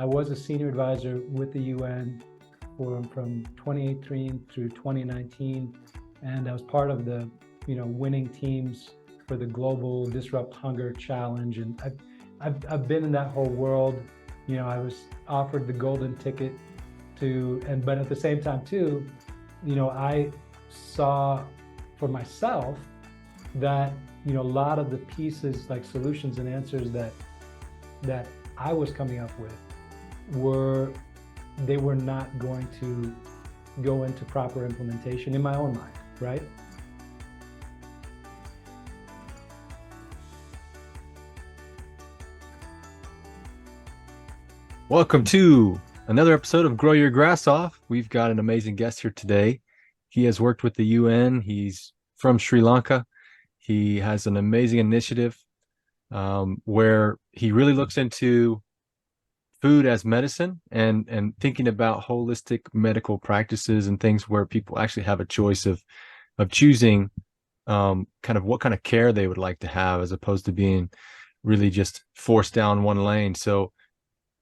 I was a senior advisor with the UN from 2018 through 2019, and I was part of the winning teams for the Global Disrupt Hunger Challenge. And I've been in that whole world. I was offered the golden ticket but at the same time too, I saw for myself that a lot of the pieces, like solutions and answers that I was coming up with were not going to go into proper implementation in my own mind, right? Welcome to another episode of Grow Your Grass Off. We've got an amazing guest here today. He has worked with the UN. He's from Sri Lanka. He has an amazing initiative where he really looks into food as medicine and thinking about holistic medical practices and things where people actually have a choice of choosing kind of what kind of care they would like to have, as opposed to being really just forced down one lane. So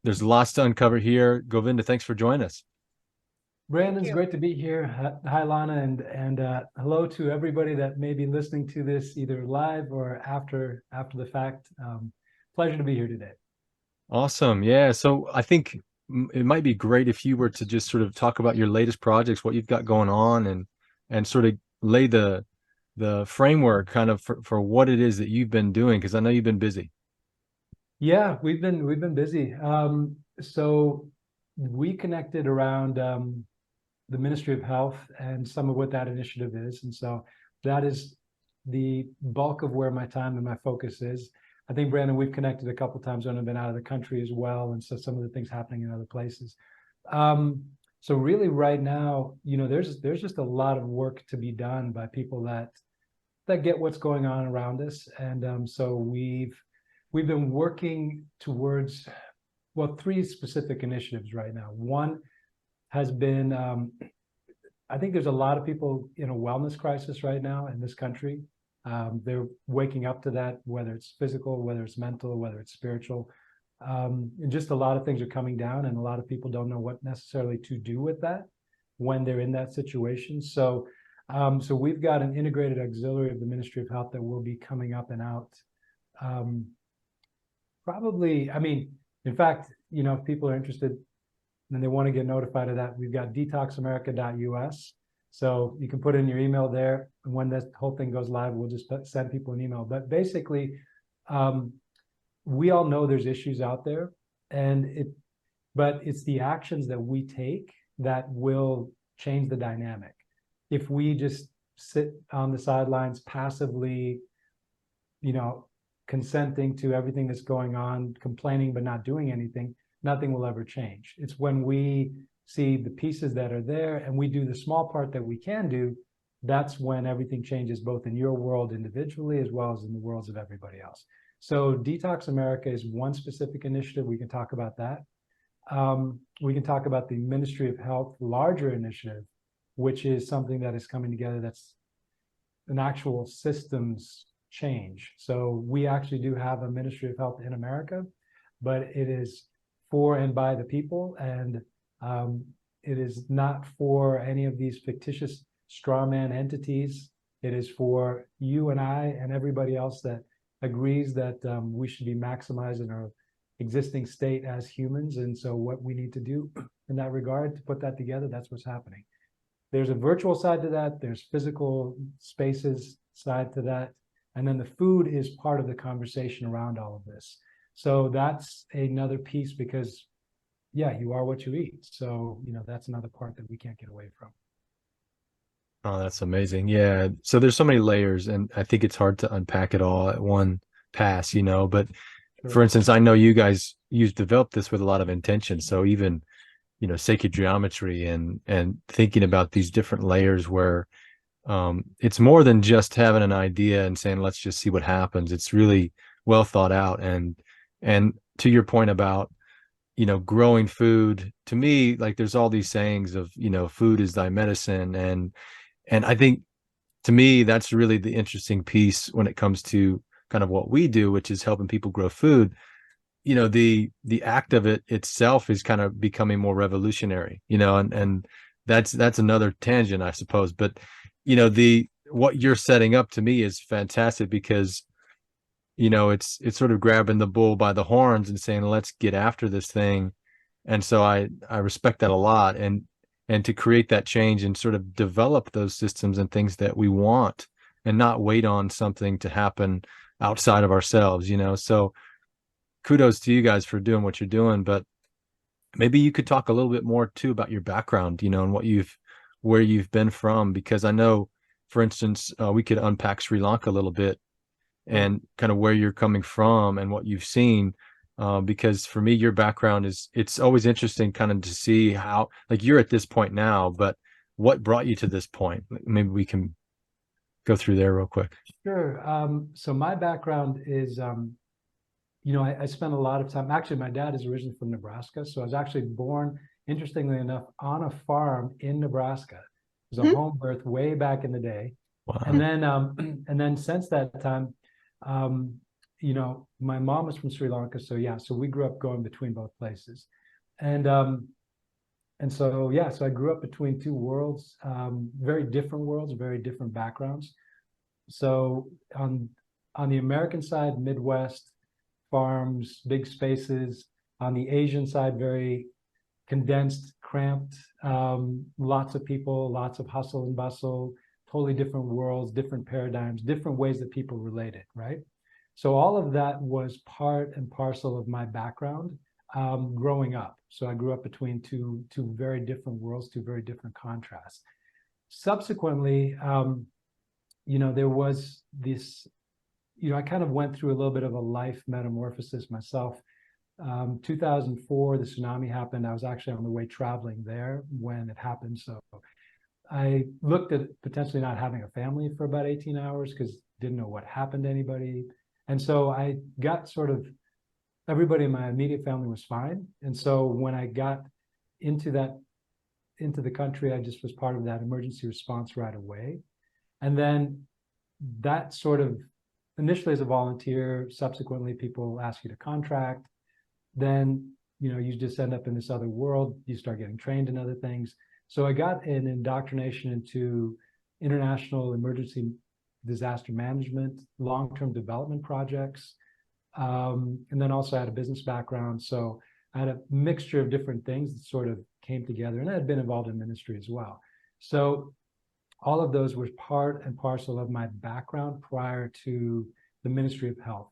there's lots to uncover here. Govinda, thanks for joining us. Brandon, it's great to be here. Hi, Lana, and hello to everybody that may be listening to this either live or after the fact. Pleasure to be here today. Awesome. Yeah. So I think it might be great if you were to just sort of talk about your latest projects, what you've got going on, and sort of lay the framework kind of for what it is that you've been doing, because I know you've been busy. Yeah, we've been busy. So we connected around the Ministry of Health and some of what that initiative is, and so that is the bulk of where my time and my focus is. I think, Brandon, we've connected a couple of times when I've been out of the country as well, and so some of the things happening in other places. So really, right now, there's just a lot of work to be done by people that get what's going on around us, and so we've been working towards, three specific initiatives right now. One has been, I think there's a lot of people in a wellness crisis right now in this country. They're waking up to that, whether it's physical, whether it's mental, whether it's spiritual. And just a lot of things are coming down, and a lot of people don't know what necessarily to do with that when they're in that situation. So we've got an integrated auxiliary of the Ministry of Health that will be coming up and out. Probably, in fact, if people are interested and they want to get notified of that, we've got detoxamerica.us. So you can put in your email there, and when this whole thing goes live, we'll just send people an email. But basically, we all know there's issues out there, but it's the actions that we take that will change the dynamic. If we just sit on the sidelines passively, consenting to everything that's going on, complaining but not doing anything, nothing will ever change. It's when we see the pieces that are there and we do the small part that we can do, that's when everything changes, both in your world individually as well as in the worlds of everybody else. So Detox America is one specific initiative. We can talk about that. We can talk about the Ministry of Health larger initiative, which is something that is coming together that's an actual systems change. So we actually do have a Ministry of Health in America, but it is for and by the people, and it is not for any of these fictitious strawman entities. It is for you and I and everybody else that agrees that we should be maximizing our existing state as humans. And so what we need to do in that regard to put that together, that's what's happening. There's a virtual side to that. There's physical spaces side to that. And then the food is part of the conversation around all of this. So that's another piece, because, yeah, you are what you eat. So, that's another part that we can't get away from. Oh, that's amazing. Yeah. So there's so many layers, and I think it's hard to unpack it all at one pass, but Sure. For instance, I know you've developed this with a lot of intention. So even, sacred geometry and thinking about these different layers where it's more than just having an idea and saying, let's just see what happens. It's really well thought out. And to your point about, growing food, to me, like, there's all these sayings of, food is thy medicine. And I think, to me, that's really the interesting piece when it comes to kind of what we do, which is helping people grow food. the act of it itself is kind of becoming more revolutionary, and that's another tangent, I suppose. But the what you're setting up to me is fantastic, because it's sort of grabbing the bull by the horns and saying, let's get after this thing. And so I respect that a lot, and to create that change and sort of develop those systems and things that we want, and not wait on something to happen outside of ourselves. So kudos to you guys for doing what you're doing. But maybe you could talk a little bit more too about your background, and where you've been from, because I know, for instance, we could unpack Sri Lanka a little bit, and kind of where you're coming from and what you've seen. Because for me, your background it's always interesting kind of to see how, like, you're at this point now, but what brought you to this point? Maybe we can go through there real quick. Sure. So my background is, I spent a lot of time. Actually, my dad is originally from Nebraska, so I was actually born, interestingly enough, on a farm in Nebraska. It was a home birth way back in the day. Wow. And then since that time, my mom was from Sri Lanka, so we grew up going between both places, and so I grew up between two worlds, very different worlds, very different backgrounds. So on the American side, Midwest, farms, big spaces. On the Asian side, very condensed, cramped, lots of people, lots of hustle and bustle, totally different worlds, different paradigms, different ways that people related, right? So all of that was part and parcel of my background growing up. So I grew up between two very different worlds, two very different contrasts. Subsequently, there was this, I kind of went through a little bit of a life metamorphosis myself. 2004, the tsunami happened. I was actually on the way traveling there when it happened. So I looked at potentially not having a family for about 18 hours because didn't know what happened to anybody. And so I got everybody in my immediate family was fine. And so when I got into the country, I just was part of that emergency response right away. And then that sort of, initially as a volunteer, subsequently people ask you to contract. Then, you just end up in this other world. You start getting trained in other things. So I got an indoctrination into international emergency disaster management, long-term development projects. And then also I had a business background. So I had a mixture of different things that sort of came together, and I had been involved in ministry as well. So all of those were part and parcel of my background prior to the Ministry of Health.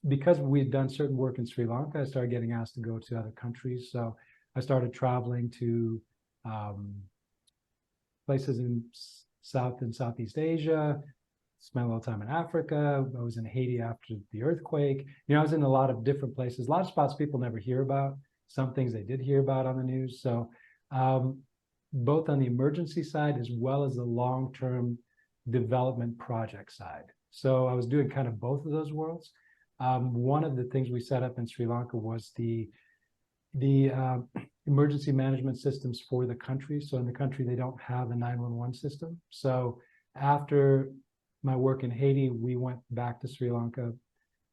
Because we had done certain work in Sri Lanka, I started getting asked to go to other countries. So I started traveling to places in South and Southeast Asia, spent a little time in Africa. I was in Haiti after the earthquake. I was in a lot of different places, a lot of spots people never hear about, some things they did hear about on the news. So both on the emergency side as well as the long-term development project side. So I was doing kind of both of those worlds. One of the things we set up in Sri Lanka was the emergency management systems for the country. So in the country, they don't have a 911 system. So after my work in Haiti, we went back to Sri Lanka,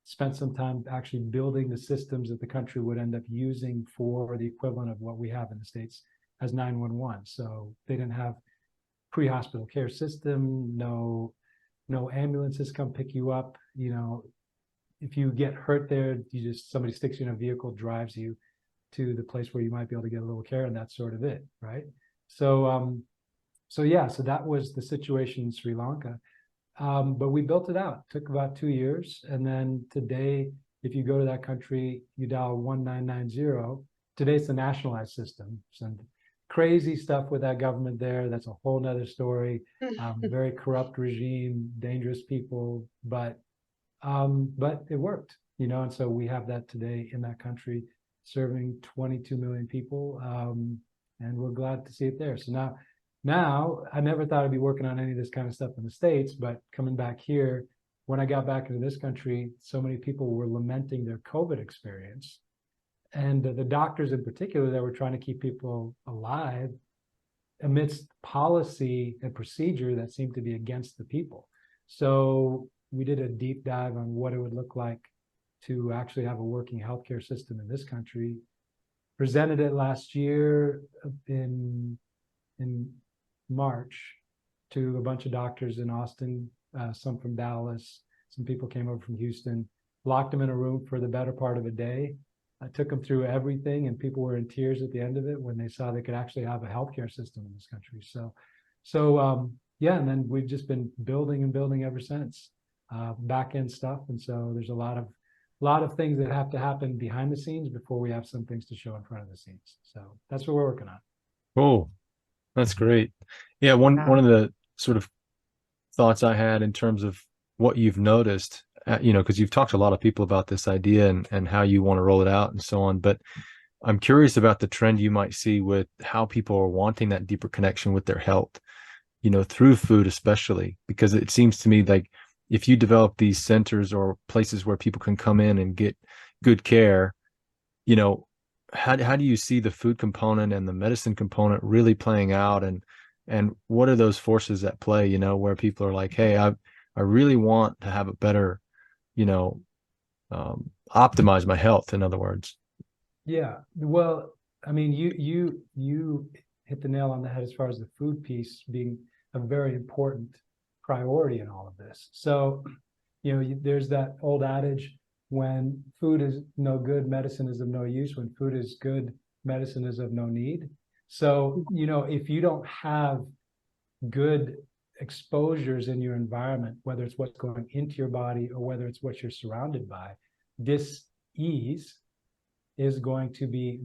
spent some time actually building the systems that the country would end up using for the equivalent of what we have in the States as 911. So they didn't have pre-hospital care system, no ambulances come pick you up. If you get hurt there, somebody sticks you in a vehicle, drives you to the place where you might be able to get a little care, and that's sort of it, right? So so that was the situation in Sri Lanka. But we built it out. It took about 2 years, and then today, if you go to that country, you dial 1990. Today it's a nationalized system. Some crazy stuff with that government there. That's a whole nother story. Very corrupt regime, dangerous people, but it worked, and so we have that today in that country, serving 22 million people, and we're glad to see it there. So now I never thought I'd be working on any of this kind of stuff in the States, but coming back here, when I got back into this country, so many people were lamenting their COVID experience, and the doctors in particular that were trying to keep people alive amidst policy and procedure that seemed to be against the people. So we did a deep dive on what it would look like to actually have a working healthcare system in this country. Presented it last year in March to a bunch of doctors in Austin, some from Dallas, some people came over from Houston, locked them in a room for the better part of a day. I took them through everything, and people were in tears at the end of it when they saw they could actually have a healthcare system in this country. Yeah, and then we've just been building and building ever since, back end stuff. And so there's a lot of things that have to happen behind the scenes before we have some things to show in front of the scenes. So that's what we're working on. Oh, that's great. Yeah, one of the sort of thoughts I had in terms of what you've noticed, because you've talked to a lot of people about this idea and how you want to roll it out and so on. But I'm curious about the trend you might see with how people are wanting that deeper connection with their health, through food, especially, because it seems to me like if you develop these centers or places where people can come in and get good care, how do you see the food component and the medicine component really playing out, and what are those forces at play, where people are like, hey, I really want to have a better, optimize my health, in other words. Yeah, well, I mean, you hit the nail on the head as far as the food piece being a very important priority in all of this. So, there's that old adage, when food is no good, medicine is of no use. When food is good, medicine is of no need. So, if you don't have good exposures in your environment, whether it's what's going into your body or whether it's what you're surrounded by, dis-ease is going to be,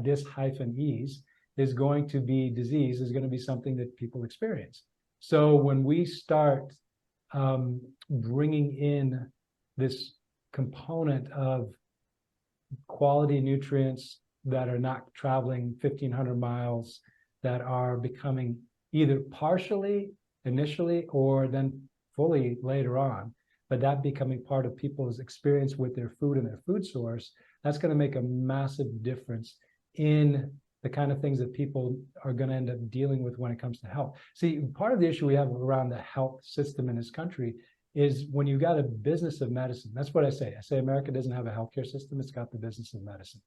dis-ease is going to be disease, is going to be something that people experience. So when we start bringing in this component of quality nutrients that are not traveling 1,500 miles, that are becoming either partially initially or then fully later on, but that becoming part of people's experience with their food and their food source, that's going to make a massive difference in the kind of things that people are going to end up dealing with when it comes to health. See, part of the issue we have around the health system in this country is when you've got a business of medicine. That's what I say. I say America doesn't have a healthcare system. It's got the business of medicine.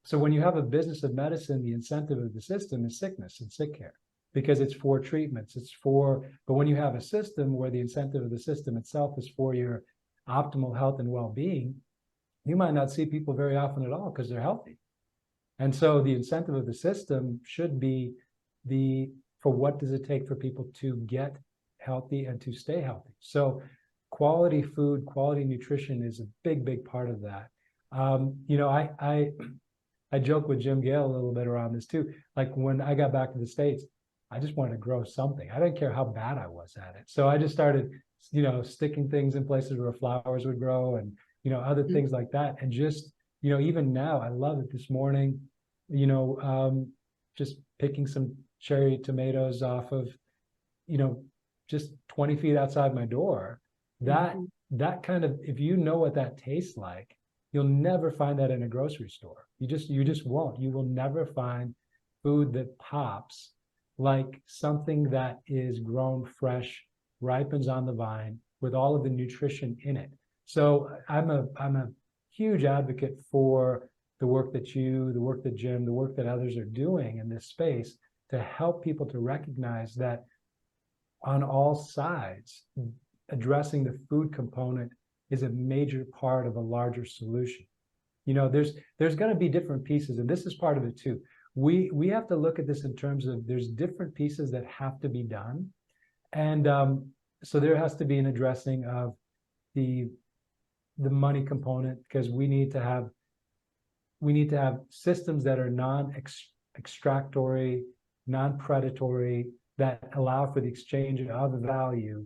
So when you have a business of medicine, the incentive of the system is sickness and sick care, because it's for treatments. But when you have a system where the incentive of the system itself is for your optimal health and well-being, you might not see people very often at all because they're healthy. And so the incentive of the system should be for what does it take for people to get healthy and to stay healthy. So quality food, quality nutrition is a big, big part of that. I joke with Jim Gale a little bit around this too. Like when I got back to the States, I just wanted to grow something. I didn't care how bad I was at it. So I just started, sticking things in places where flowers would grow and, other things like that. And just, even now, I love it. This morning, just picking some cherry tomatoes off of, just 20 feet outside my door. That kind of, if you know what that tastes like, you'll never find that in a grocery store. You just won't. You will never find food that pops like something that is grown fresh, ripens on the vine with all of the nutrition in it. So I'm a huge advocate for the work that the work that Jim, the work that others are doing in this space to help people to recognize that on all sides, addressing the food component is a major part of a larger solution. There's going to be different pieces, and this is part of it too. We have to look at this in terms of there's different pieces that have to be done. And so there has to be an addressing of the money component, because we need to have systems that are non-extractory, non-predatory, that allow for the exchange of value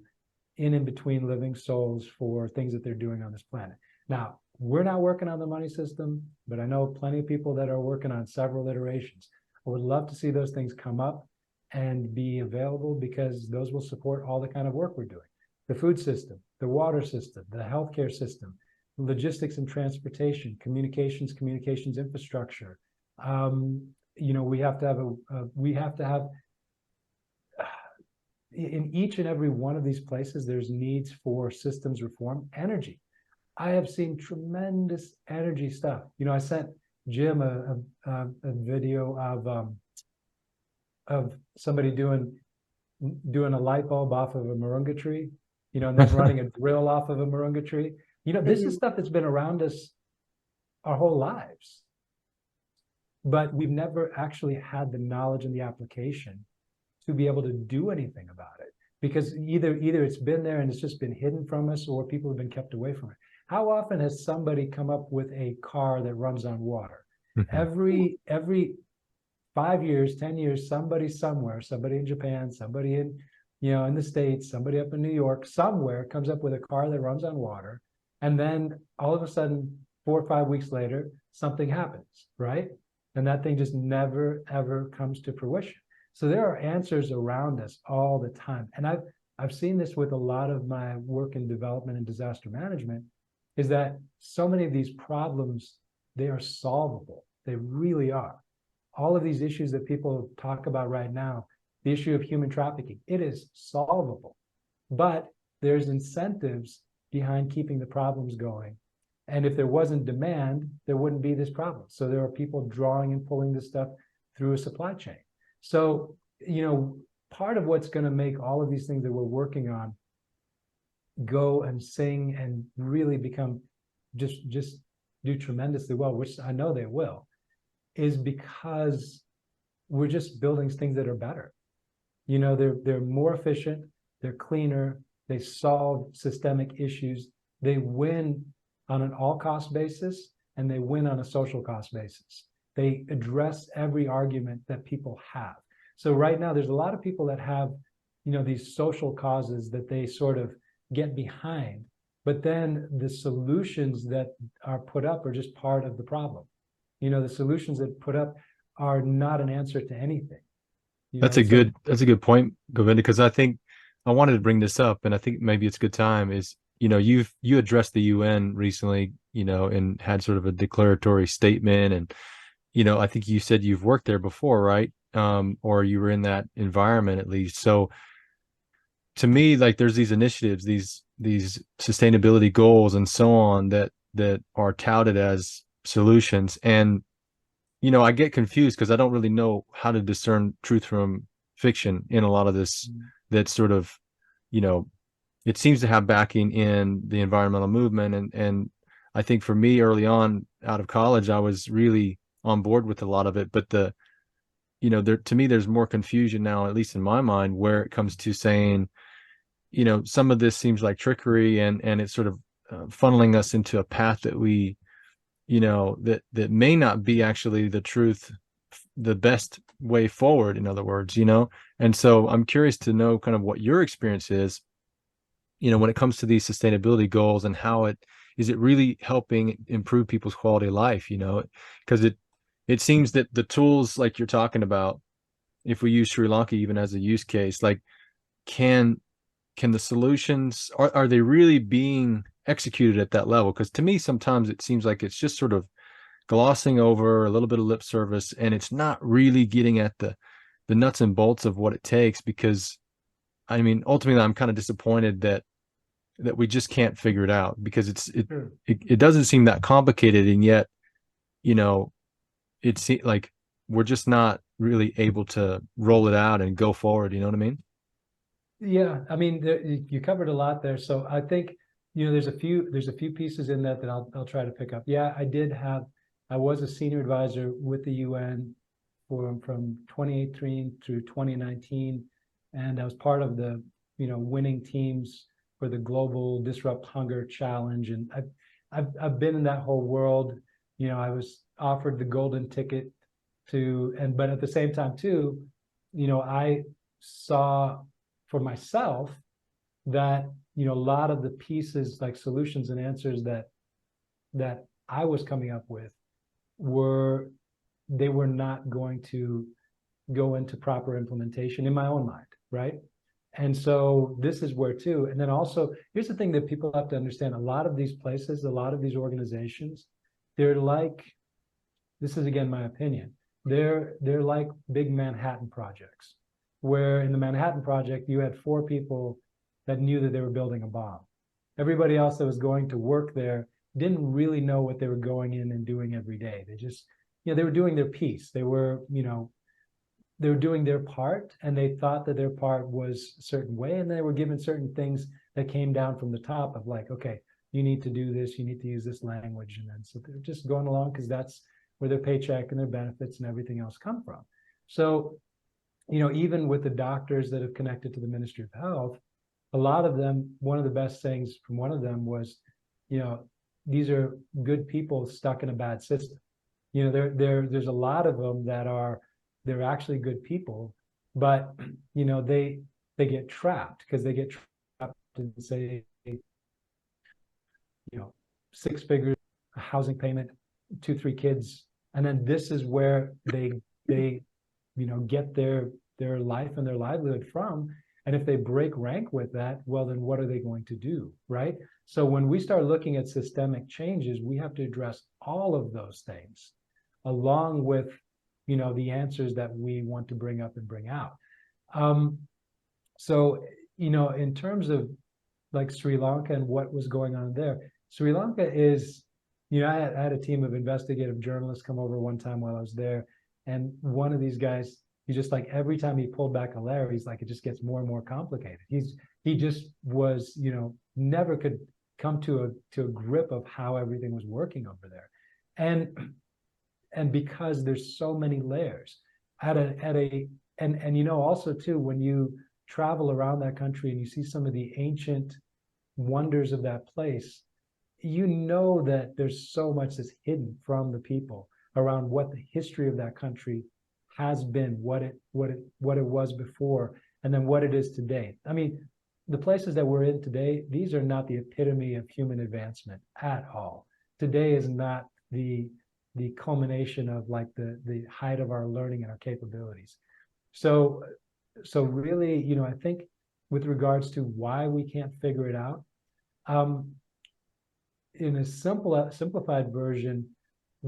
in and between living souls for things that they're doing on this planet. Now, we're not working on the money system, but I know plenty of people that are working on several iterations. I would love to see those things come up and be available, because those will support all the kind of work we're doing. The food system, the water system, the healthcare system, logistics and transportation, communications infrastructure. We have to have in each and every one of these places, there's needs for systems reform. Energy. I have seen tremendous energy stuff. I sent Jim a video of somebody doing a light bulb off of a moringa tree, and then running a drill off of a moringa tree. This is stuff that's been around us our whole lives, but we've never actually had the knowledge and the application to be able to do anything about it, because either it's been there and it's just been hidden from us, or people have been kept away from it. How often has somebody come up with a car that runs on water? Every 5 years, 10 years, somebody somewhere, somebody in Japan, somebody in the States, somebody up in New York, somewhere comes up with a car that runs on water. And then all of a sudden, 4 or 5 weeks later, something happens, right? And that thing just never, ever comes to fruition. So there are answers around us all the time. And I've seen this with a lot of my work in development and disaster management, is that so many of these problems, they are solvable. They really are. All of these issues that people talk about right now, the issue of human trafficking, it is solvable. But there's incentives behind keeping the problems going. And if there wasn't demand, there wouldn't be this problem. So there are people drawing and pulling this stuff through a supply chain. So, part of what's going to make all of these things that we're working on go and sing and really become just do tremendously well, which I know they will, is because we're just building things that are better. They're more efficient, they're cleaner, they solve systemic issues, they win on an all-cost basis, and they win on a social cost basis. They address every argument that people have. So right now, there's a lot of people that have, these social causes that they sort of get behind, but then the solutions that are put up are just part of the problem. The solutions that put up are not an answer to anything. That's a good point, Govinda, because I think I wanted to bring this up, and I think maybe it's a good time, is you addressed the UN recently, and had sort of a declaratory statement, and I think you said you've worked there before, right? Or you were in that environment at least. So to me, like, there's these initiatives, these sustainability goals and so on that are touted as solutions, and I get confused because I don't really know how to discern truth from fiction in a lot of this. That sort of, it seems to have backing in the environmental movement, and I think for me early on out of college, I was really on board with a lot of it, but to me, there's more confusion now, at least in my mind, where it comes to saying, some of this seems like trickery, and it's sort of funneling us into a path that we, that may not be actually the truth, the best way forward, in other words, and so I'm curious to know kind of what your experience is, when it comes to these sustainability goals, and how is it really helping improve people's quality of life, because it seems that the tools like you're talking about, if we use Sri Lanka even as a use case, like, can the solutions, are they really being executed at that level? Because to me, sometimes it seems like it's just sort of glossing over a little bit of lip service, and it's not really getting at the nuts and bolts of what it takes. Because I mean, ultimately, I'm kind of disappointed that we just can't figure it out, because it doesn't seem that complicated, and yet, it seems like we're just not really able to roll it out and go forward. You know what I mean? Yeah, I mean, you covered a lot there. So I think, there's a few pieces in that I'll try to pick up. Yeah, I was a senior advisor with the UN from 2018 through 2019, and I was part of the winning teams for the Global Disrupt Hunger Challenge, and I've been in that whole world. I was offered the golden ticket but at the same time too, I saw for myself that a lot of the pieces, like solutions and answers that I was coming up with, were not going to go into proper implementation in my own mind, right? And so this is where too. And then also, here's the thing that people have to understand: a lot of these places, a lot of these organizations, they're like, this is again my opinion, they're like big Manhattan projects, where in the Manhattan Project you had 4 people that knew that they were building a bomb. Everybody else that was going to work there didn't really know what they were going in and doing every day. They just, they were doing their piece. They were, they were doing their part, and they thought that their part was a certain way, and they were given certain things that came down from the top of like, okay, you need to do this, you need to use this language. And then so they're just going along because that's where their paycheck and their benefits and everything else come from. So, even with the doctors that have connected to the Ministry of Health, a lot of them, one of the best things from one of them was, these are good people stuck in a bad system. There's a lot of them that they're actually good people, but they get trapped because they get trapped in, say, 6 figures, a housing payment, 2-3 kids, and then this is where they get their life and their livelihood from. And if they break rank with that, well, then what are they going to do, right? So when we start looking at systemic changes, we have to address all of those things along with the answers that we want to bring up and bring out. So in terms of like Sri Lanka and what was going on there, Sri Lanka is, I had a team of investigative journalists come over one time while I was there, and one of these guys, he just like every time he pulled back a layer, he's like, it just gets more and more complicated. He just was, never could come to a grip of how everything was working over there, and because there's so many layers and also too, when you travel around that country and you see some of the ancient wonders of that place, that there's so much that's hidden from the people around what the history of that country has been, what it was before, and then what it is today. I mean, the places that we're in today, these are not the epitome of human advancement at all. Today is not the culmination of like the height of our learning and our capabilities. So really, I think with regards to why we can't figure it out, in a simplified version,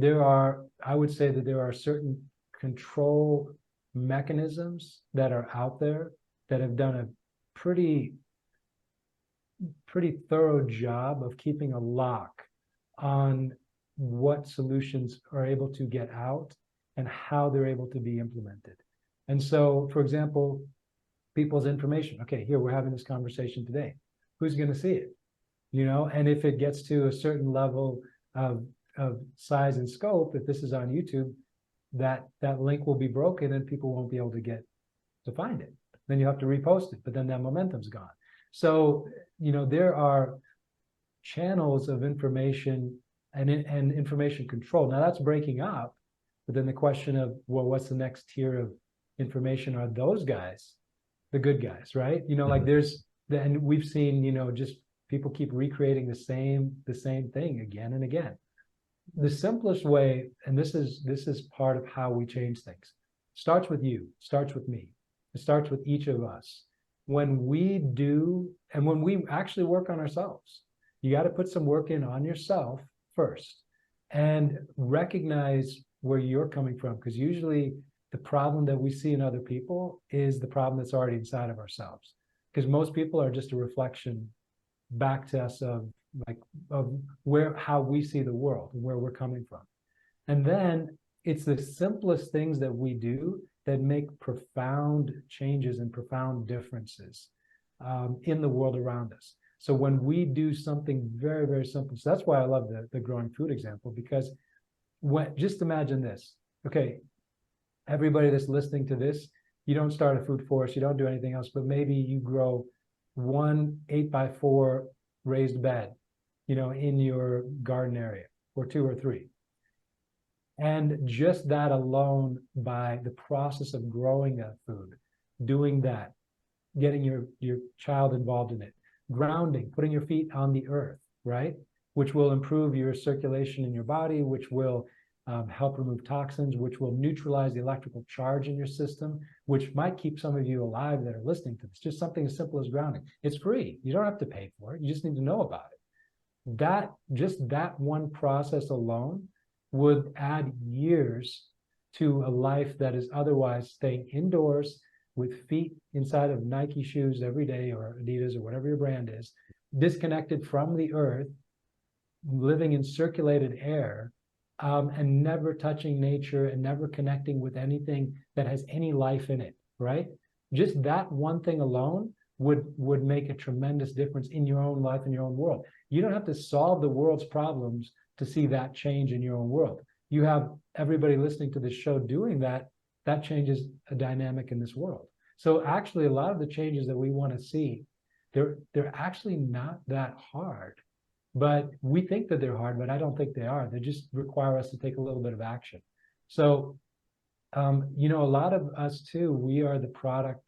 I would say that there are certain control mechanisms that are out there that have done a pretty thorough job of keeping a lock on what solutions are able to get out and how they're able to be implemented. And so, for example, people's information. Okay, here we're having this conversation today. Who's going to see it? And if it gets to a certain level of size and scope, if this is on YouTube, that link will be broken and people won't be able to find it. Then you have to repost it, but then that momentum's gone. So, there are channels of information and information control. Now that's breaking up, but then the question of, well, what's the next tier of information? Are those guys the good guys, right? Like and we've seen, just people keep recreating the same thing again and again. The simplest way, and this is part of how we change things, starts with you, starts with me. It starts with each of us. When we actually work on ourselves, you got to put some work in on yourself first and recognize where you're coming from, because usually the problem that we see in other people is the problem that's already inside of ourselves, because most people are just a reflection back to us of how we see the world and where we're coming from. And then it's the simplest things that we do that make profound changes and profound differences in the world around us. So when we do something very, very simple, so that's why I love the growing food example, because just imagine this. Okay, everybody that's listening to this, you don't start a food forest, you don't do anything else, but maybe you grow 1 8x4 raised bed, in your garden area, or 2 or 3. And just that alone, by the process of growing that food, doing that, getting your child involved in it, grounding, putting your feet on the earth, right? Which will improve your circulation in your body, which will help remove toxins, which will neutralize the electrical charge in your system, which might keep some of you alive that are listening to this. Just something as simple as grounding. It's free. You don't have to pay for it. You just need to know about it. Just that one process alone would add years to a life that is otherwise staying indoors with feet inside of Nike shoes every day, or Adidas, or whatever your brand is, disconnected from the earth, living in circulated air, and never touching nature and never connecting with anything that has any life in it, right? Just that one thing alone would make a tremendous difference in your own life and your own world. You don't have to solve the world's problems to see that change in your own world. You have everybody listening to this show doing that, that changes a dynamic in this world. So actually, a lot of the changes that we want to see, they're actually not that hard. But we think that they're hard, but I don't think they are. They just require us to take a little bit of action. So, you know, a lot of us too, we are the product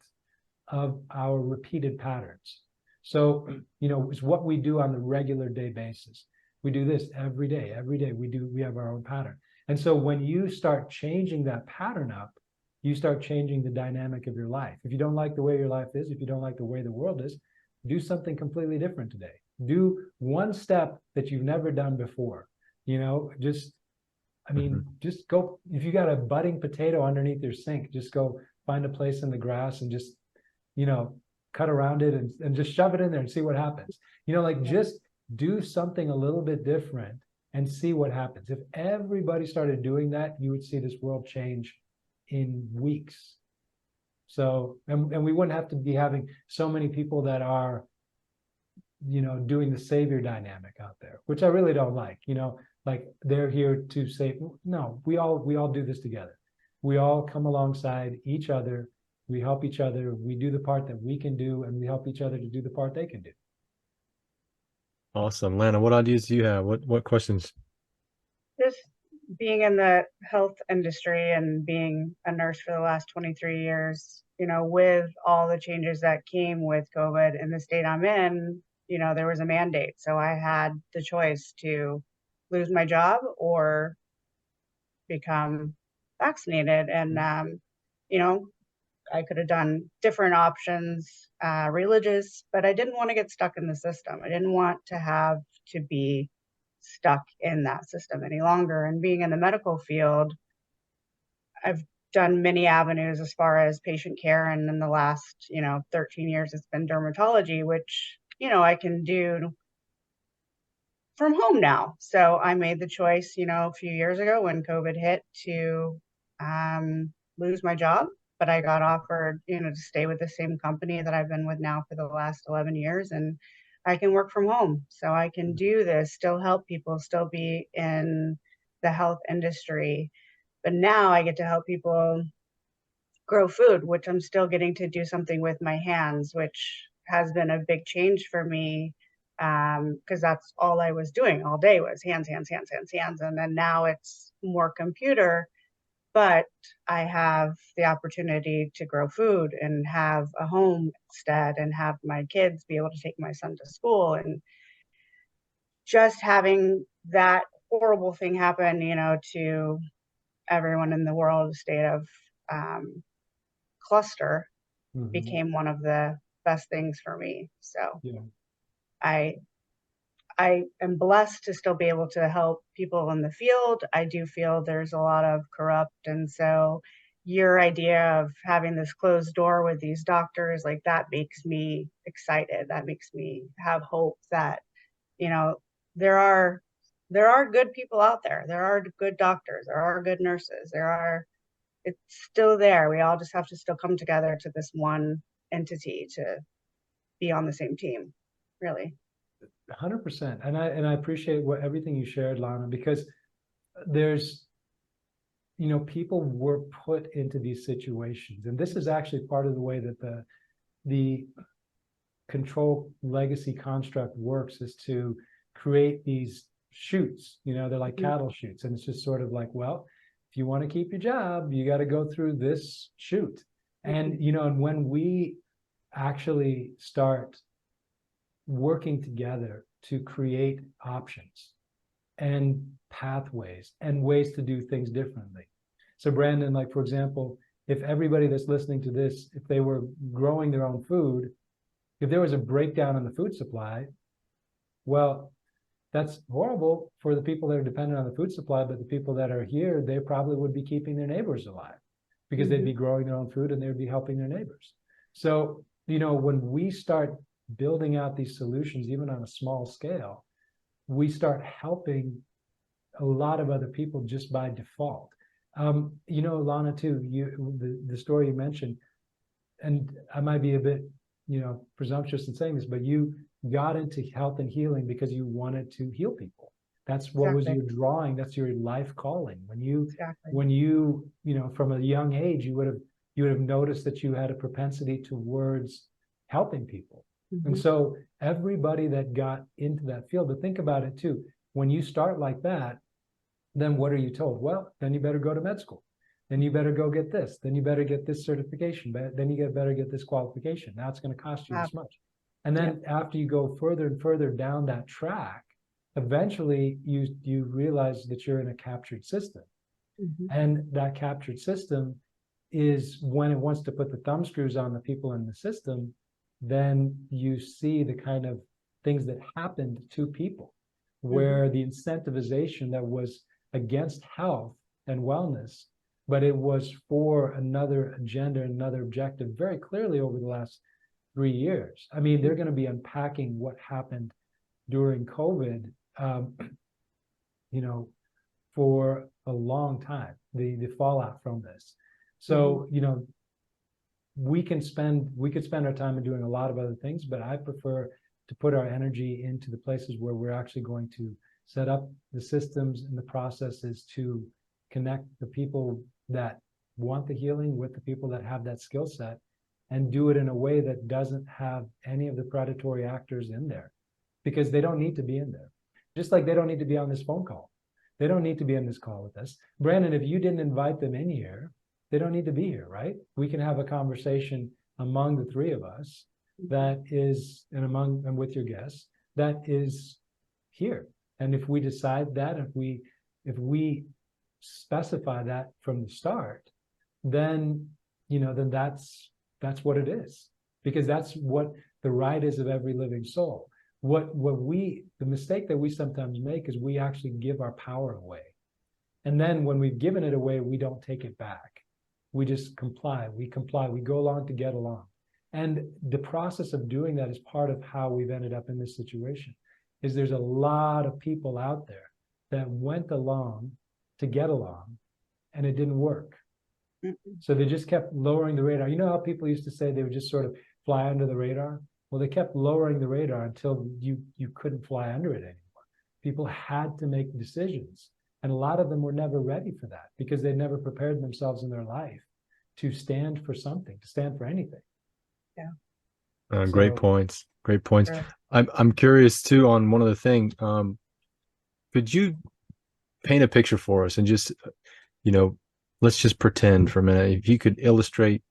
of our repeated patterns. So, you know, it's what we do on the regular day basis. We do this every day. We have our own pattern. And so when you start changing that pattern up, you start changing the dynamic of your life. If you don't like the way your life is, if you don't like the way the world is, do something completely different today. Do one step that you've never done before. You know, just, I mean, just go, if you got a budding potato underneath your sink, just go find a place in the grass and just, you know, cut around it and just shove it in there and see what happens. You know, like just do something a little bit different and see what happens. If everybody started doing that, you would see this world change in weeks. So, and we wouldn't have to be having so many people that are, you know, doing the savior dynamic out there, which I really don't like. You know, like they're here to save. No, we all do this together. We all come alongside each other. We help each other. We do the part that we can do, and we help each other to do the part they can do. Awesome. Lana, what ideas do you have? What questions? Just being in the health industry and being a nurse for the last 23 years, you know, with all the changes that came with COVID in the state I'm in, you know, there was a mandate. So I had the choice to lose my job or become vaccinated. And, you know, I could have done different options, religious, but I didn't want to get stuck in the system. I didn't want to have to be stuck in that system any longer. And being in the medical field, I've done many avenues as far as patient care. And in the last, you know, 13 years, it's been dermatology, which, you know, I can do from home now. So I made the choice, you know, a few years ago when COVID hit to lose my job, but I got offered, you know, to stay with the same company that I've been with now for the last 11 years. And I can work from home. So I can do this, still help people, still be in the health industry. But now I get to help people grow food, which I'm still getting to do something with my hands, which has been a big change for me, because that's all I was doing all day was hands. And then now it's more computer, but I have the opportunity to grow food and have a homestead and have my kids be able to take my son to school. And just having that horrible thing happen, you know, to everyone in the world, state of cluster, became one of the best things for me. So yeah. I am blessed to still be able to help people in the field. I do feel there's a lot of corrupt. And so your idea of having this closed door with these doctors, like that makes me excited. That makes me have hope that, you know, there are good people out there. There are good doctors. There are good nurses. It's still there. We all just have to still come together to this one entity to be on the same team, really. 100%. And I appreciate everything you shared, Lana, because there's, you know, people were put into these situations. And this is actually part of the way that the control legacy construct works, is to create these chutes. You know, they're like cattle chutes. And it's just sort of like, well, if you want to keep your job, you got to go through this chute. And, you know, and when we actually start working together to create options and pathways and ways to do things differently. So Brandon, like, for example, if everybody that's listening to this, if they were growing their own food, if there was a breakdown in the food supply, well, that's horrible for the people that are dependent on the food supply, but the people that are here, they probably would be keeping their neighbors alive because they'd be growing their own food and they would be helping their neighbors. So, you know, when we start building out these solutions, even on a small scale, we start helping a lot of other people just by default. You know, Lana, too, the story you mentioned, and I might be a bit, you know, presumptuous in saying this, but you got into health and healing because you wanted to heal people. That's what was your drawing. That's your life calling. When you, you know, from a young age, you would have noticed that you had a propensity towards helping people. And so everybody that got into that field, but think about it too, when you start like that, then what are you told? Well, then you better go to med school. Then you better go get this. Then you better get this certification. Then you better get this qualification. Now it's going to cost you this much. And then after you go further and further down that track, eventually you realize that you're in a captured system. And that captured system is when it wants to put the thumb screws on the people in the system, then you see the kind of things that happened to people, where the incentivization that was against health and wellness, but it was for another agenda, another objective, very clearly over the last 3 years. I mean, they're going to be unpacking what happened during COVID, you know, for a long time, the fallout from this. So, you know, we could spend our time in doing a lot of other things, but I prefer to put our energy into the places where we're actually going to set up the systems and the processes to connect the people that want the healing with the people that have that skill set, and do it in a way that doesn't have any of the predatory actors in there, because they don't need to be in there. Just like they don't need to be on this phone call. They don't need to be on this call with us. Brandon, if you didn't invite them in here, they don't need to be here, right? We can have a conversation among the three of us that is, and with your guests, that is here. And if we decide that, if we specify that from the start, then, you know, then that's what it is, because that's what the right is of every living soul. The mistake that we sometimes make is we actually give our power away. And then when we've given it away, we don't take it back. We just comply, we go along to get along. And the process of doing that is part of how we've ended up in this situation, is there's a lot of people out there that went along to get along, and it didn't work. So they just kept lowering the radar. You know how people used to say they would just sort of fly under the radar? Well, they kept lowering the radar until you couldn't fly under it anymore. People had to make decisions. And a lot of them were never ready for that, because they never prepared themselves in their life to stand for something, to stand for anything. Yeah. Great points. Great points. Sure. I'm curious too on one other thing. Could you paint a picture for us and just, you know, let's just pretend for a minute, if you could illustrate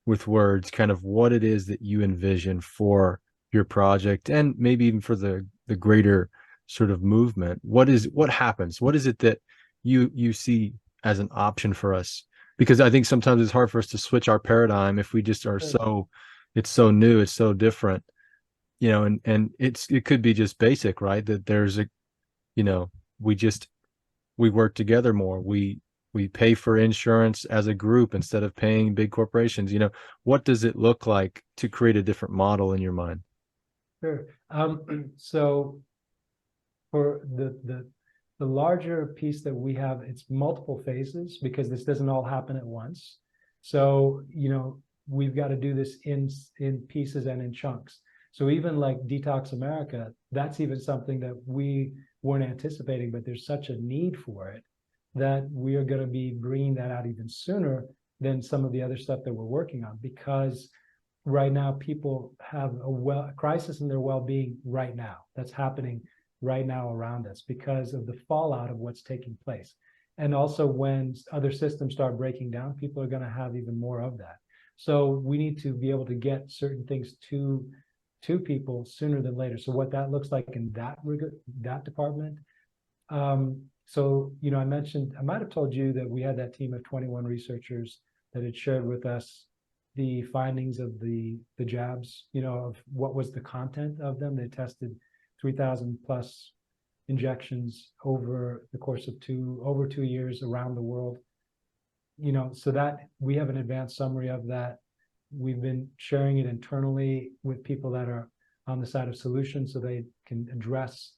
with words kind of what it is that you envision for your project, and maybe even for the greater sort of movement. What happens? What is it that you see as an option for us? Because I think sometimes it's hard for us to switch our paradigm if we just are it's so new, it's so different, you know, and it could be just basic, right? That there's a, you know, we work together more. We pay for insurance as a group instead of paying big corporations. You know, what does it look like to create a different model in your mind? Sure. So for the larger piece that we have, it's multiple phases, because this doesn't all happen at once. So, you know, we've got to do this in pieces and in chunks. So even like Detox America, that's even something that we weren't anticipating, but there's such a need for it that we are going to be bringing that out even sooner than some of the other stuff that we're working on, because right now people have a crisis in their well-being right now. That's happening right now around us because of the fallout of what's taking place. And also when other systems start breaking down, people are going to have even more of that. So we need to be able to get certain things to people sooner than later. So what that looks like in that department. So, you know, I might have told you that we had that team of 21 researchers that had shared with us the findings of the jabs, you know, of what was the content of them. They tested 3,000 plus injections over the course of over 2 years around the world. You know, so that we have an advanced summary of that. We've been sharing it internally with people that are on the side of solutions so they can address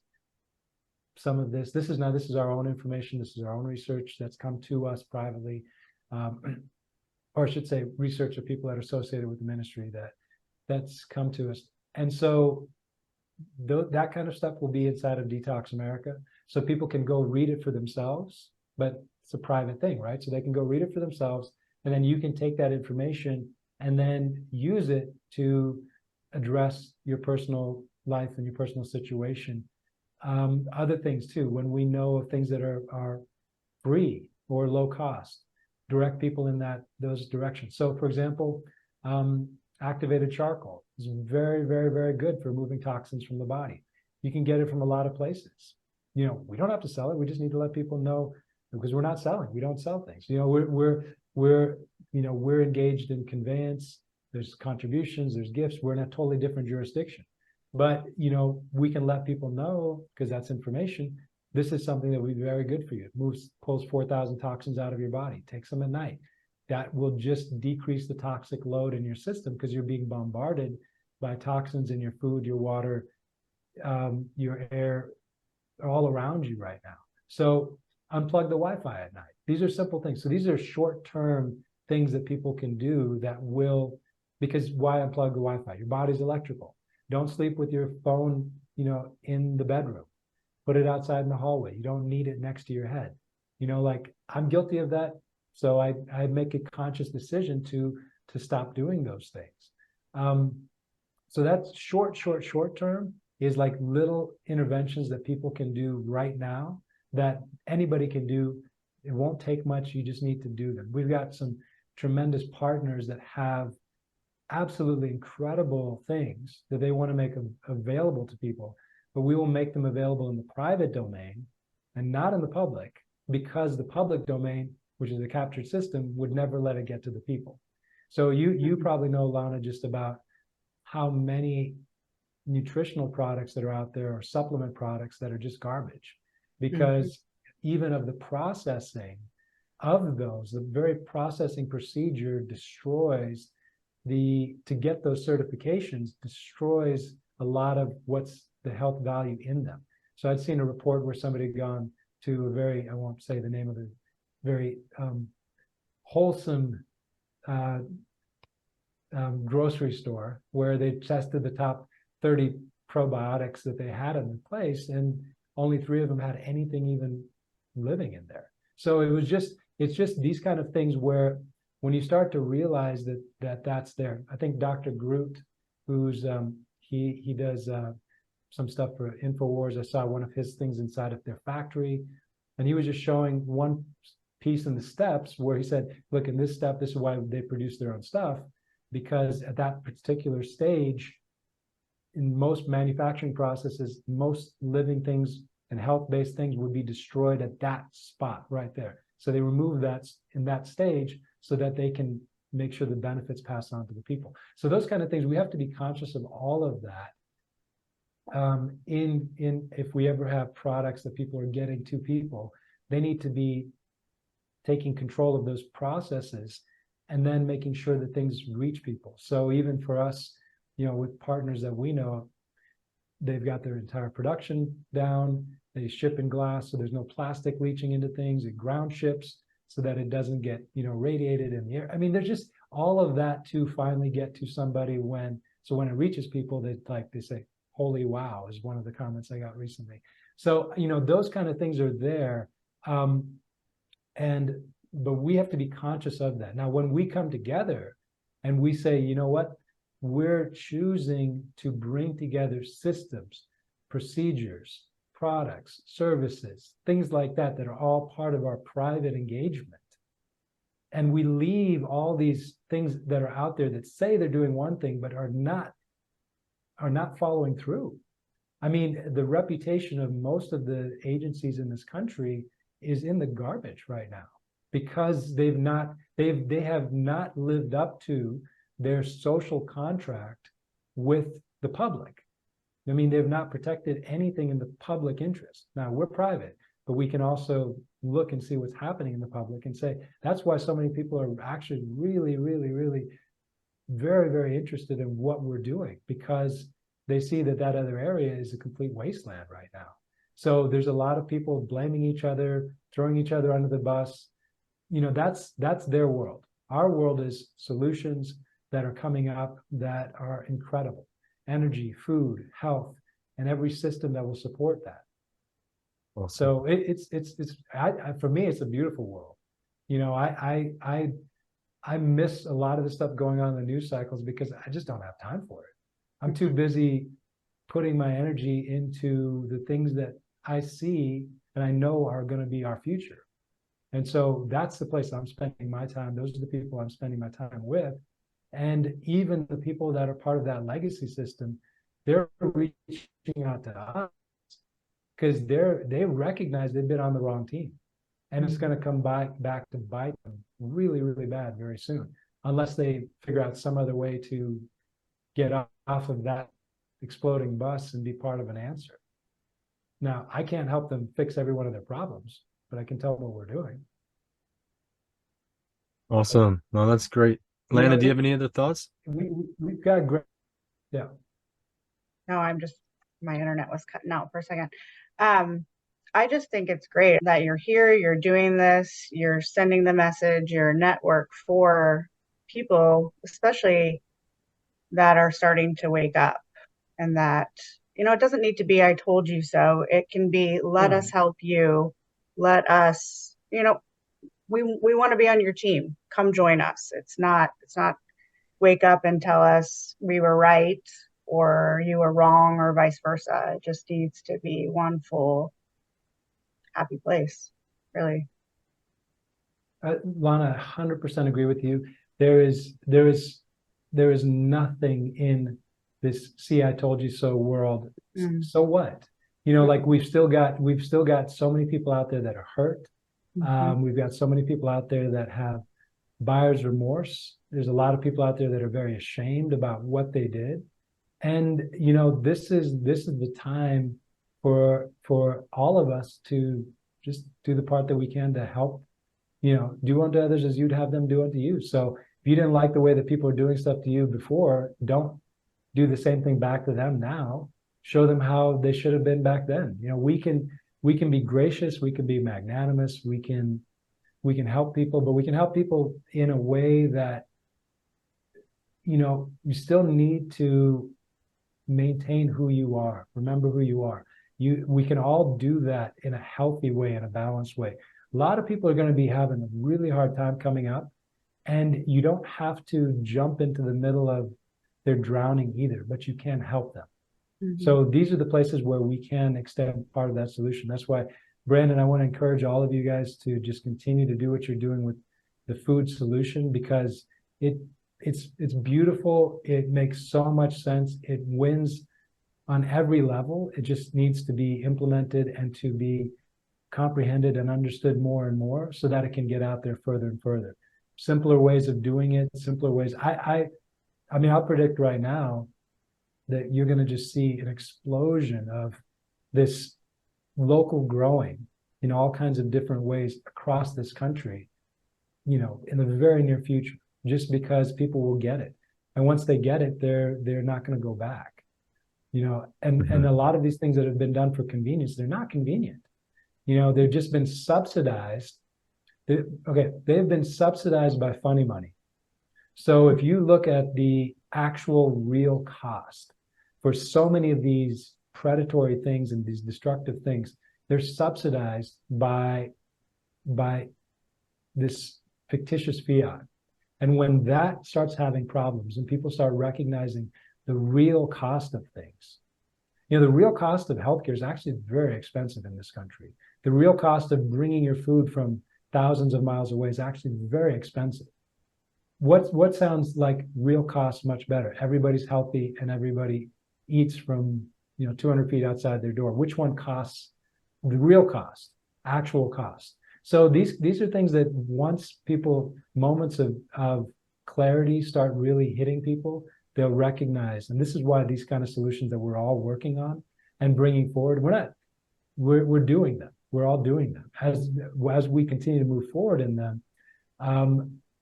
some of this. This is our own information. This is our own research that's come to us privately, or I should say research of people that are associated with the ministry that's come to us. And so that kind of stuff will be inside of Detox America. So people can go read it for themselves, but it's a private thing, right? So they can go read it for themselves, and then you can take that information and then use it to address your personal life and your personal situation. Other things too, when we know of things that are free or low cost, direct people in those directions. So for example, activated charcoal is very, very, very good for removing toxins from the body. You can get it from a lot of places. You know, we don't have to sell it. We just need to let people know, because we're not selling. We don't sell things. You know, we're engaged in conveyance. There's contributions, there's gifts. We're in a totally different jurisdiction. But, you know, we can let people know, because that's information. This is something that will be very good for you. It pulls 4,000 toxins out of your body. Take some at night. That will just decrease the toxic load in your system, because you're being bombarded by toxins in your food, your water, your air, all around you right now. So unplug the Wi-Fi at night. These are simple things. So these are short-term things that people can do that will, because why unplug the Wi-Fi? Your body's electrical. Don't sleep with your phone, you know, in the bedroom. Put it outside in the hallway. You don't need it next to your head. You know, like, I'm guilty of that. So I make a conscious decision to stop doing those things. So that's short term is like little interventions that people can do right now that anybody can do. It won't take much. You just need to do them. We've got some tremendous partners that have absolutely incredible things that they want to make available to people, but we will make them available in the private domain and not in the public, because the public domain, which is a captured system, would never let it get to the people. So you probably know, Lana, just about how many nutritional products that are out there, or supplement products that are just garbage, because even of the processing of those, the very processing procedure destroys to get those certifications, destroys a lot of what's the health value in them. So I'd seen a report where somebody had gone to a very, I won't say the name of it, very wholesome grocery store, where they tested the top 30 probiotics that they had in place, and only 3 of them had anything even living in there. So it's just these kind of things where when you start to realize that's there. I think Dr. Groot, who's he does some stuff for InfoWars. I saw one of his things inside of their factory, and he was just showing one piece in the steps where he said, look, in this step, this is why they produce their own stuff, because at that particular stage, in most manufacturing processes, most living things and health-based things would be destroyed at that spot right there. So they remove that in that stage so that they can make sure the benefits pass on to the people. So those kind of things, we have to be conscious of all of that. If we ever have products that people are getting to people, they need to be taking control of those processes and then making sure that things reach people. So even for us, you know, with partners that we know, they've got their entire production down. They ship in glass, so there's no plastic leaching into things. It ground ships so that it doesn't get, you know, radiated in the air. I mean, there's just all of that to finally get to somebody when it reaches people, they say, holy wow, is one of the comments I got recently. So, you know, those kind of things are there. But we have to be conscious of that. Now, when we come together and we say, you know what, we're choosing to bring together systems, procedures, products, services, things like that are all part of our private engagement. And we leave all these things that are out there that say they're doing one thing, but are not following through. I mean, the reputation of most of the agencies in this country is in the garbage right now, because they have not lived up to their social contract with the public. I mean, they've not protected anything in the public interest. Now, we're private, but we can also look and see what's happening in the public and say, that's why so many people are actually really, really, really very, very interested in what we're doing, because they see that that other area is a complete wasteland right now. So there's a lot of people blaming each other, throwing each other under the bus. That's their world. Our world is solutions that are coming up that are incredible. Energy, food, health, and every system that will support that. Awesome. So it's for me, it's a beautiful world. I miss a lot of the stuff going on in the news cycles because I just don't have time for it. I'm too busy putting my energy into the things that I see and I know are going to be our future. And so that's the place I'm spending my time. Those are the people I'm spending my time with. And even the people that are part of that legacy system, they're reaching out to us because they recognize they've been on the wrong team. And it's going to come back to bite them really, really bad very soon, unless they figure out some other way to get off of that exploding bus and be part of an answer. Now, I can't help them fix every one of their problems, but I can tell them what we're doing. Awesome. No, that's great. Lana, do you have any other thoughts? We've got great, yeah. No, my internet was cutting out for a second. I just think it's great that you're here, you're doing this, you're sending the message, you're a network for people, especially that are starting to wake up, and that, it doesn't need to be, I told you so. It can be, let us help you. Let us, we want to be on your team. Come join us. It's not wake up and tell us we were right or you were wrong or vice versa. It just needs to be one full happy place, really. Lana, 100% agree with you. There is nothing in this "see, I told you so" world. So what? Like we've still got so many people out there that are hurt. We've got so many people out there that have buyer's remorse. There's a lot of people out there that are very ashamed about what they did. And this is the time for all of us to just do the part that we can to help, do unto others as you'd have them do unto you. So if you didn't like the way that people are doing stuff to you before, don't do the same thing back to them now. Show them how they should have been back then. We can be gracious, we can be magnanimous, we can help people, but we can help people in a way that, you still need to maintain who you are. Remember who you are. We can all do that in a healthy way, in a balanced way. A lot of people are going to be having a really hard time coming up, and you don't have to jump into the middle of their drowning either, but you can help them. So these are the places where we can extend part of that solution. That's why, Brandon, I want to encourage all of you guys to just continue to do what you're doing with the food solution, because it's beautiful. It makes so much sense. It wins on every level. It just needs to be implemented and to be comprehended and understood more and more so that it can get out there further and further. Simpler ways of doing it, simpler ways. I mean, I'll predict right now that you're going to just see an explosion of this local growing in all kinds of different ways across this country, in the very near future, just because people will get it. And once they get it, they're not going to go back, and a lot of these things that have been done for convenience, they're not convenient. They've just been subsidized. They've been subsidized by funny money. So if you look at the actual real cost for so many of these predatory things and these destructive things, they're subsidized by this fictitious fiat. And when that starts having problems and people start recognizing the real cost of things, the real cost of healthcare is actually very expensive in this country. The real cost of bringing your food from thousands of miles away is actually very expensive. What sounds like real cost much better? Everybody's healthy and everybody eats from 200 feet outside their door. Which one costs the real cost, actual cost? So these are things that once moments of clarity start really hitting people, they'll recognize. And this is why these kind of solutions that we're all working on and bringing forward, we're doing them. We're all doing them. As we continue to move forward in them,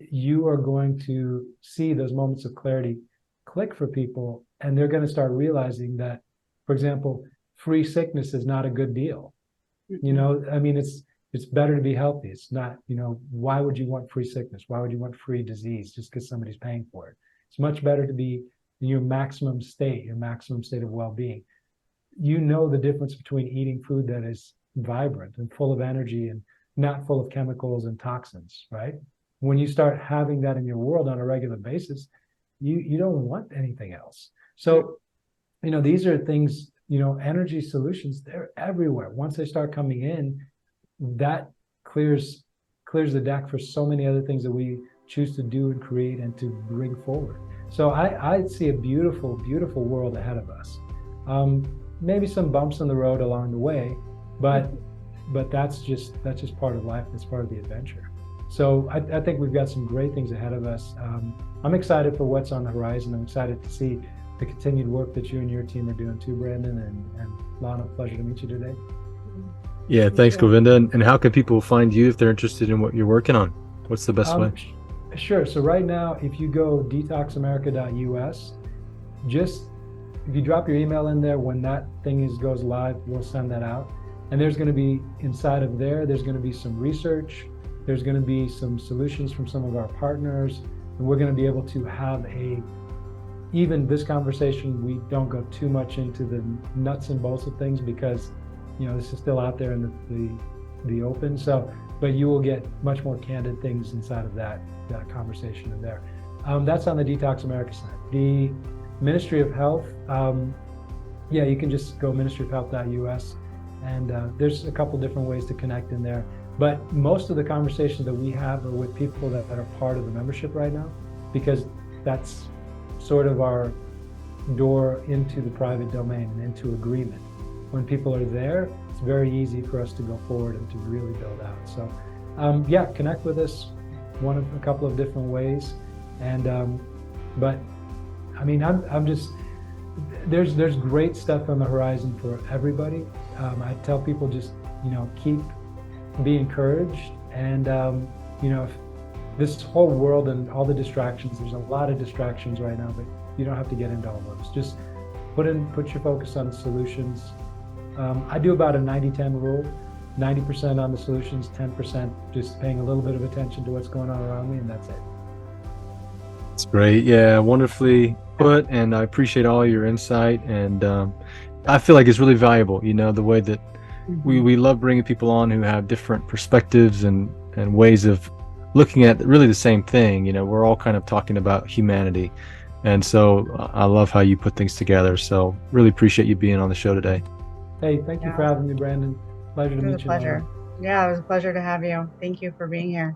you are going to see those moments of clarity click for people, and they're going to start realizing that, for example, free sickness is not a good deal. You know, I mean, it's better to be healthy. It's not, you know, why would you want free sickness? Why would you want free disease just because somebody's paying for it? It's much better to be in your maximum state of well-being. You know the difference between eating food that is vibrant and full of energy and not full of chemicals and toxins, right? When you start having that in your world on a regular basis, you don't want anything else. So, you know, these are things, you know, energy solutions, they're everywhere. Once they start coming in, that clears the deck for so many other things that we choose to do and create and to bring forward. So I see a beautiful, beautiful world ahead of us. Maybe some bumps in the road along the way, but that's just part of life. That's part of the adventure. So I think we've got some great things ahead of us. I'm excited for what's on the horizon. I'm excited to see the continued work that you and your team are doing too, Brandon and Lana. Pleasure to meet you today. Yeah, thanks, Govinda. And how can people find you if they're interested in what you're working on? What's the best way? Sure. So right now, if you go detoxamerica.us, just if you drop your email in there, when that thing goes live, we'll send that out. And there's going to be inside of there's going to be some research. There's going to be some solutions from some of our partners, and we're going to be able to have even this conversation, we don't go too much into the nuts and bolts of things because, you know, this is still out there in the open. So, but you will get much more candid things inside of that conversation in there. That's on the Detox America side. The Ministry of Health, you can just go ministryofhealth.us, and there's a couple different ways to connect in there. But most of the conversations that we have are with people that are part of the membership right now, because that's sort of our door into the private domain and into agreement. When people are there, it's very easy for us to go forward and to really build out. So connect with us a couple of different ways. And but I mean, I'm just, there's great stuff on the horizon for everybody. I tell people just, you know, be encouraged, and you know, this whole world and all the distractions, there's a lot of distractions right now, but you don't have to get into all those. Just put your focus on the solutions. I do about a 90-10 rule, 90% on the solutions, 10% just paying a little bit of attention to what's going on around me, and that's it. It's great. Yeah, wonderfully put, and I appreciate all your insight, and I feel like it's really valuable, you know, the way that we love bringing people on who have different perspectives and ways of looking at really the same thing. You know, we're all kind of talking about humanity, and so I love how you put things together. So really appreciate you being on the show today. Hey, thank you for having me, Brandon. Pleasure to meet you. Pleasure. Yeah, it was a pleasure to have you. Thank you for being here.